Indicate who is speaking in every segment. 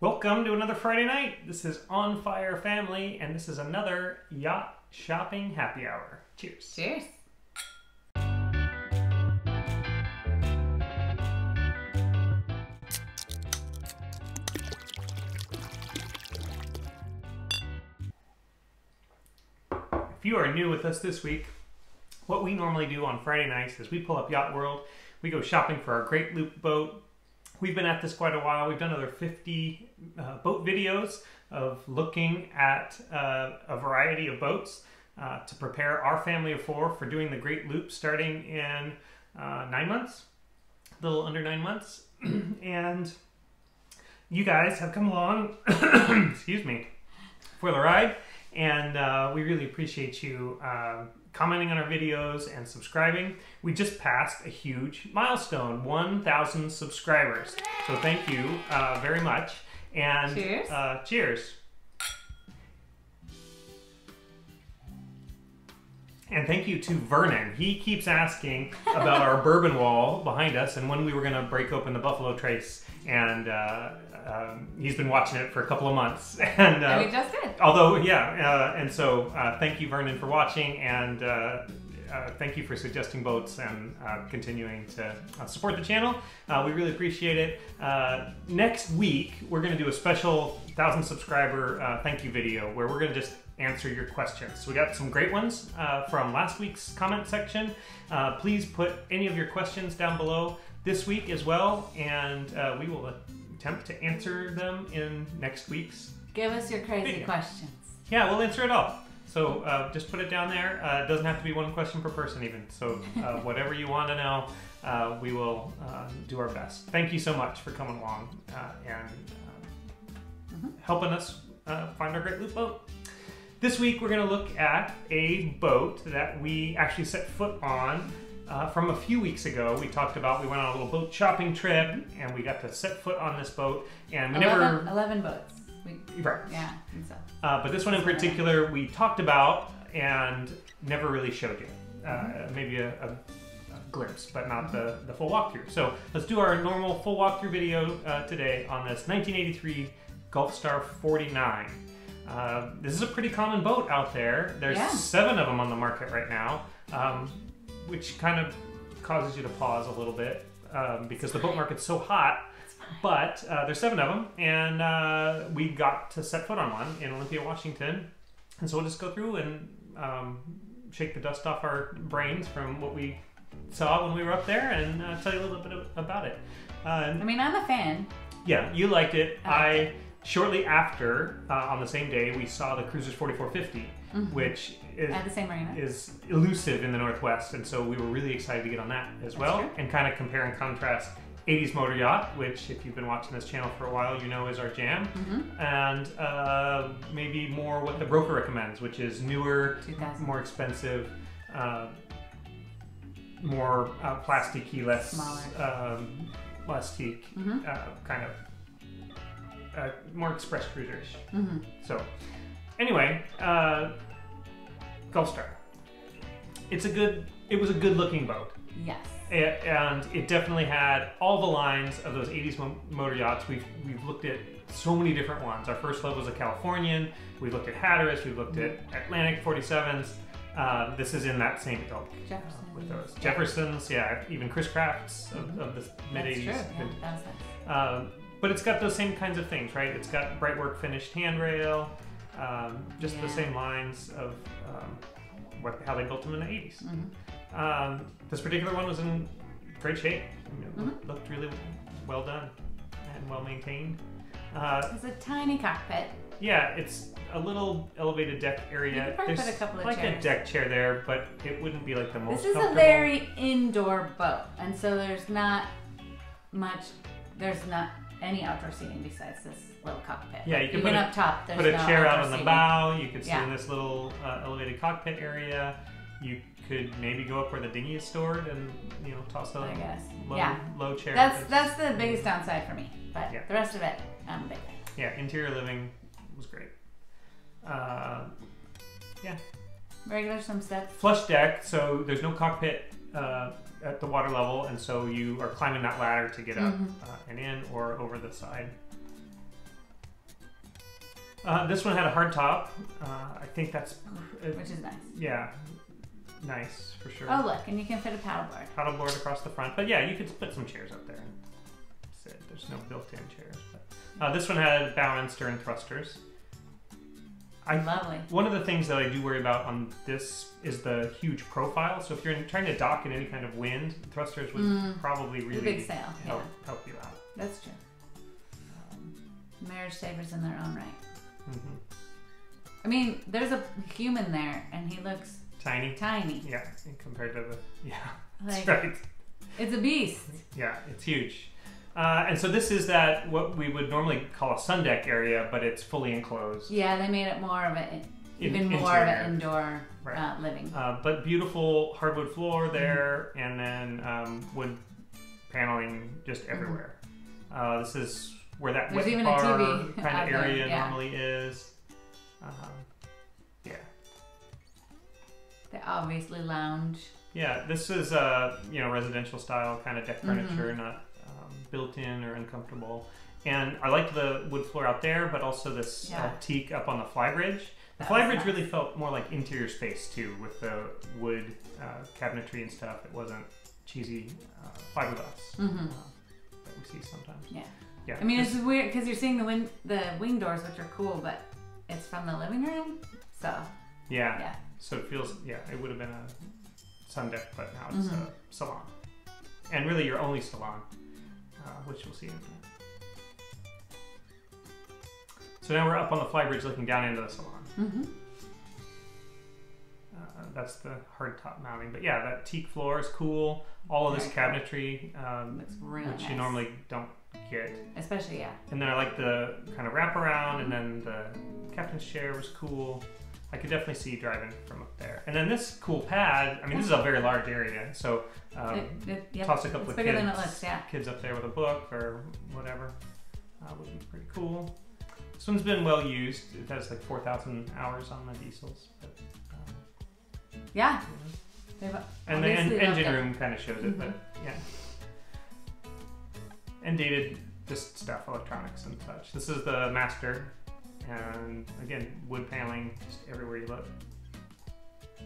Speaker 1: Welcome to another Friday night. This is On Fire Family, and this is another yacht shopping happy hour. Cheers.
Speaker 2: Cheers.
Speaker 1: If you are new with us this week, what we normally do on Friday nights is we pull up Yacht World, we go shopping for our great loop boat. We've been at this quite a while. We've done over 50 boat videos of looking at a variety of boats to prepare our family of four for doing the great loop starting in 9 months, a little under 9 months. And you guys have come along, excuse me, for the ride. And we really appreciate you commenting on our videos and subscribing. We just passed a huge milestone, 1,000 subscribers. So thank you very much. And
Speaker 2: cheers.
Speaker 1: Cheers. And thank you to Vernon. He keeps asking about our bourbon wall behind us and when we were going to break open the Buffalo Trace. And he's been watching it for a couple of months. And
Speaker 2: we just did.
Speaker 1: Although, yeah, and so thank you, Vernon, for watching, and thank you for suggesting boats and continuing to support the channel. We really appreciate it. Next week, we're going to do a special 1,000 subscriber thank you video where we're going to just answer your questions. So we got some great ones from last week's comment section. Please put any of your questions down below this week as well, and we will attempt to answer them in next week's.
Speaker 2: Give us your crazy
Speaker 1: video.
Speaker 2: questions.
Speaker 1: Yeah, we'll answer it all. So just put it down there. It doesn't have to be one question per person even. So whatever you want to know, we will do our best. Thank you so much for coming along and helping us find our great loop boat. This week we're going to look at a boat that we actually set foot on from a few weeks ago. We talked about, we went on a little boat shopping trip and we got to set foot on this boat. And we
Speaker 2: 11 boats.
Speaker 1: Right.
Speaker 2: Yeah. So.
Speaker 1: But this one in particular we talked about and never really showed you. Maybe a glimpse, but not the full walkthrough. So let's do our normal full walkthrough video today on this 1983 Gulfstar 49. This is a pretty common boat out there. There's 7 of them on the market right now, which kind of causes you to pause a little bit because the boat market's so hot. But there's 7 of them, and we got to set foot on one in Olympia, Washington. And so we'll just go through and shake the dust off our brains from what we saw when we were up there and tell you a little bit about it.
Speaker 2: I mean, I'm a fan.
Speaker 1: Yeah, you liked it. Shortly after, on the same day, we saw the Cruisers 4450, which is,
Speaker 2: at the same marina,
Speaker 1: is elusive in the Northwest. And so we were really excited to get on that as well and kind of compare and contrast 80s motor yacht, which if you've been watching this channel for a while, you know is our jam, and maybe more what the broker recommends, which is newer, more expensive, more plasticky, less teak, kind of more express cruisers. So anyway, Gulfstar. It was a good looking boat.
Speaker 2: Yes.
Speaker 1: And it definitely had all the lines of those 80s motor yachts. We've looked at so many different ones. Our first love was a Californian. We looked at Hatteras. We looked at Atlantic 47s. This is in that same ilk with those Jeffersons. Yeah, even Chris Craft's of the mid 80s.
Speaker 2: That's true. Yeah,
Speaker 1: but it's got those same kinds of things, right? It's got bright work finished handrail, just the same lines of how they built them in the 80s. This particular one was in great shape. Looked really well done and well maintained.
Speaker 2: It's a tiny cockpit.
Speaker 1: Yeah, it's a little elevated deck area.
Speaker 2: You could probably put a couple of chairs.
Speaker 1: A deck chair there, but it wouldn't be like the most
Speaker 2: comfortable. This is a very indoor boat, and so there's not any outdoor seating besides this little cockpit.
Speaker 1: Yeah, you can put
Speaker 2: up top.
Speaker 1: Put a chair out on the bow. You could sit in this little elevated cockpit area. You could maybe go up where the dinghy is stored and toss a low chair.
Speaker 2: That's the biggest downside for me. But the rest of it, I'm a big fan.
Speaker 1: Yeah, interior living was great.
Speaker 2: Regular swim steps.
Speaker 1: Flush deck, so there's no cockpit at the water level, and so you are climbing that ladder to get up and in or over the side. This one had a hard top. I think that's...
Speaker 2: which is nice.
Speaker 1: Yeah, nice for sure.
Speaker 2: Oh look, and you can fit a paddleboard.
Speaker 1: Paddleboard across the front. But yeah, you could put some chairs up there and sit. There's no built-in chairs. But, this one had bow and stern thrusters.
Speaker 2: Lovely.
Speaker 1: One of the things that I do worry about on this is the huge profile. So if you're trying to dock in any kind of wind, thrusters would probably really
Speaker 2: big sail,
Speaker 1: help you out.
Speaker 2: That's true. Marriage savers in their own right. I mean, there's a human there, and he looks
Speaker 1: tiny.
Speaker 2: Tiny.
Speaker 1: Yeah, compared to the
Speaker 2: like,
Speaker 1: that's right.
Speaker 2: It's a beast.
Speaker 1: Yeah, it's huge. And so this is what we would normally call a sun deck area, but it's fully enclosed.
Speaker 2: Yeah, they made it more of an indoor living.
Speaker 1: But beautiful hardwood floor there, and then wood paneling just everywhere. This is where that
Speaker 2: There's
Speaker 1: wet
Speaker 2: even
Speaker 1: bar
Speaker 2: a TV
Speaker 1: kind of area normally is. Yeah.
Speaker 2: They obviously lounge.
Speaker 1: Yeah, this is residential style kind of deck furniture, not built-in or uncomfortable. And I liked the wood floor out there, but also this teak up on the flybridge. The flybridge really felt more like interior space too, with the wood cabinetry and stuff. It wasn't cheesy fiberglass that we see sometimes. Yeah.
Speaker 2: I mean, it's weird because you're seeing the wing doors, which are cool, but it's from the living room, so.
Speaker 1: Yeah. So it feels, it would have been a sun deck, but now it's a salon. And really your only salon, which we'll see in a minute. So now we're up on the flybridge looking down into the salon. That's the hard top mounting. But yeah, that teak floor is cool. All of this cabinetry,
Speaker 2: looks really
Speaker 1: which
Speaker 2: nice.
Speaker 1: you normally don't get.
Speaker 2: Especially,
Speaker 1: And then I like the kind of wraparound, and then the captain's chair was cool. I could definitely see driving from up there. And then this cool pad, I mean, this is a very large area, so toss a couple of
Speaker 2: bigger than it looks,
Speaker 1: kids up there with a book or whatever would be pretty cool. This one's been well used. It has like 4,000 hours on the diesels. But, and the engine room kind of shows it, but yeah. And dated just stuff, electronics and such. This is the master. And again, wood paneling just everywhere you look.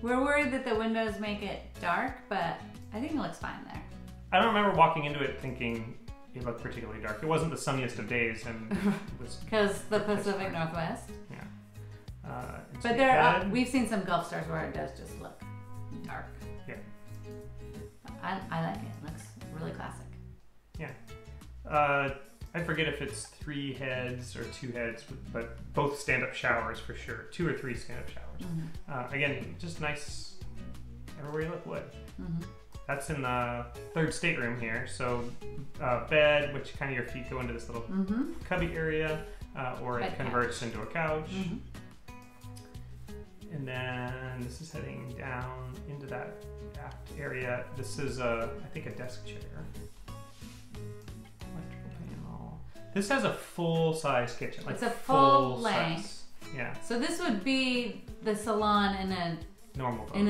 Speaker 2: We're worried that the windows make it dark, but I think it looks fine there.
Speaker 1: I don't remember walking into it thinking it looked particularly dark. It wasn't the sunniest of days, and it was
Speaker 2: because the Pacific Northwest.
Speaker 1: Yeah.
Speaker 2: But we've seen some Gulfstars where it does just look dark.
Speaker 1: Yeah.
Speaker 2: I like it. It looks really classic.
Speaker 1: Yeah. I forget if it's 3 heads or 2 heads, but both stand-up showers for sure. 2 or 3 stand-up showers. Again, just nice everywhere you look wood. That's in the 3rd stateroom here. So bed, which kind of your feet go into this little cubby area, or it converts into a couch. And then this is heading down into that aft area. This is, I think, a desk chair. This has a full-size kitchen. Like
Speaker 2: it's a full length.
Speaker 1: Yeah.
Speaker 2: So this would be the salon in a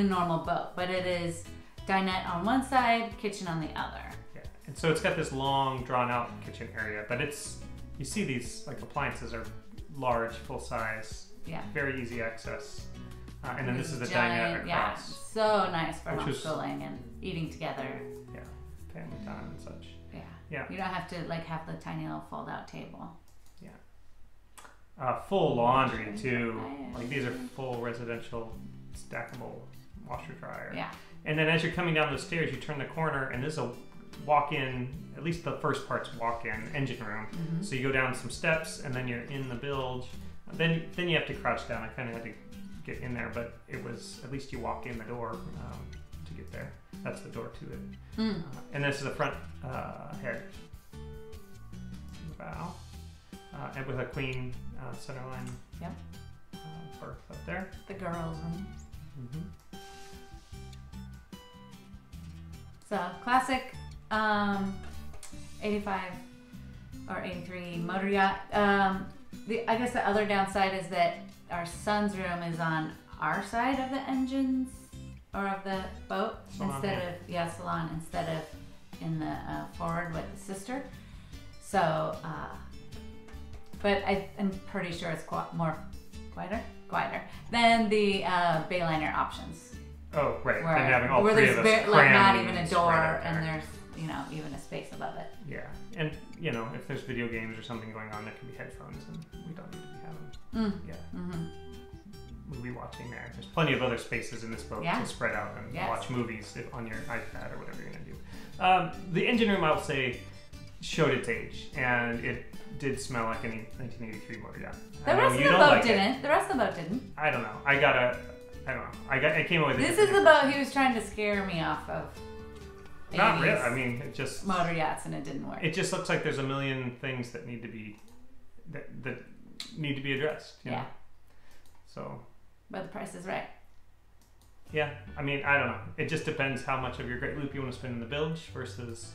Speaker 2: normal boat, but it is dinette on one side, kitchen on the other.
Speaker 1: Yeah. And so it's got this long, drawn-out kitchen area, but you see these appliances are large, full-size. Yeah. Very easy access. And then this is the dinette across.
Speaker 2: Yeah. So nice for homeschooling and eating together.
Speaker 1: Yeah. Family time and such.
Speaker 2: Yeah. You don't have to have the tiny little fold-out table.
Speaker 1: Yeah. Full laundry too. Like these are full residential stackable washer dryer.
Speaker 2: Yeah.
Speaker 1: And then as you're coming down the stairs, you turn the corner, and there's a walk-in. At least the first part's walk-in engine room. So you go down some steps, and then you're in the bilge. Then you have to crouch down. I kind of had to get in there, but it was at least you walk in the door to get there. That's the door to it. And this is the front head bow, and with a queen centerline berth up there.
Speaker 2: The girls' room. So classic 85 or 83 motor yacht. I guess the other downside is that our son's room is on our side of the engines or of the boat salon, instead of in the forward with the sister. So but I'm pretty sure it's quieter than the Bayliner options.
Speaker 1: Oh, right.
Speaker 2: Where,
Speaker 1: and having all
Speaker 2: where
Speaker 1: three of
Speaker 2: there's
Speaker 1: us
Speaker 2: like not
Speaker 1: crammed
Speaker 2: even a
Speaker 1: and
Speaker 2: door,
Speaker 1: spread out there.
Speaker 2: and there's even a space above it.
Speaker 1: Yeah, and if there's video games or something going on, there can be headphones, and we don't need to be having movie watching there. There's plenty of other spaces in this boat to spread out and watch movies on your iPad or whatever you're gonna do. The engine room, I would say, showed its age, and it did smell like any 1983 motor yacht.
Speaker 2: The rest of the boat didn't. The rest of the boat didn't.
Speaker 1: I don't know. I don't know. I came away with
Speaker 2: this is the boat he was trying to scare me off of.
Speaker 1: Not really. I mean, it just
Speaker 2: motor yachts, and it didn't work.
Speaker 1: It just looks like there's a million things that need to be that need to be addressed. You know? So.
Speaker 2: But the price is right.
Speaker 1: Yeah. I mean, I don't know. It just depends how much of your great loop you want to spend in the bilge versus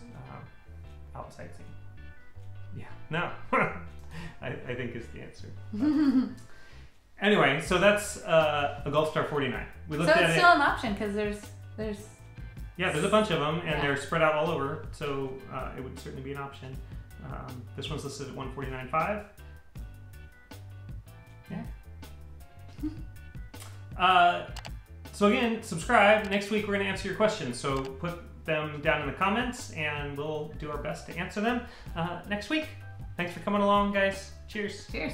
Speaker 1: outside scene. Yeah. No. I think is the answer. Anyway, so that's a Gulfstar 49. We looked
Speaker 2: so
Speaker 1: at
Speaker 2: it's still an option because there's
Speaker 1: there's a bunch of them, and they're spread out all over, so it would certainly be an option. This one's listed at $149,500. Yeah. So again, subscribe. Next week we're going to answer your questions, so put them down in the comments, and we'll do our best to answer them next week. Thanks for coming along, guys. Cheers.
Speaker 2: Cheers.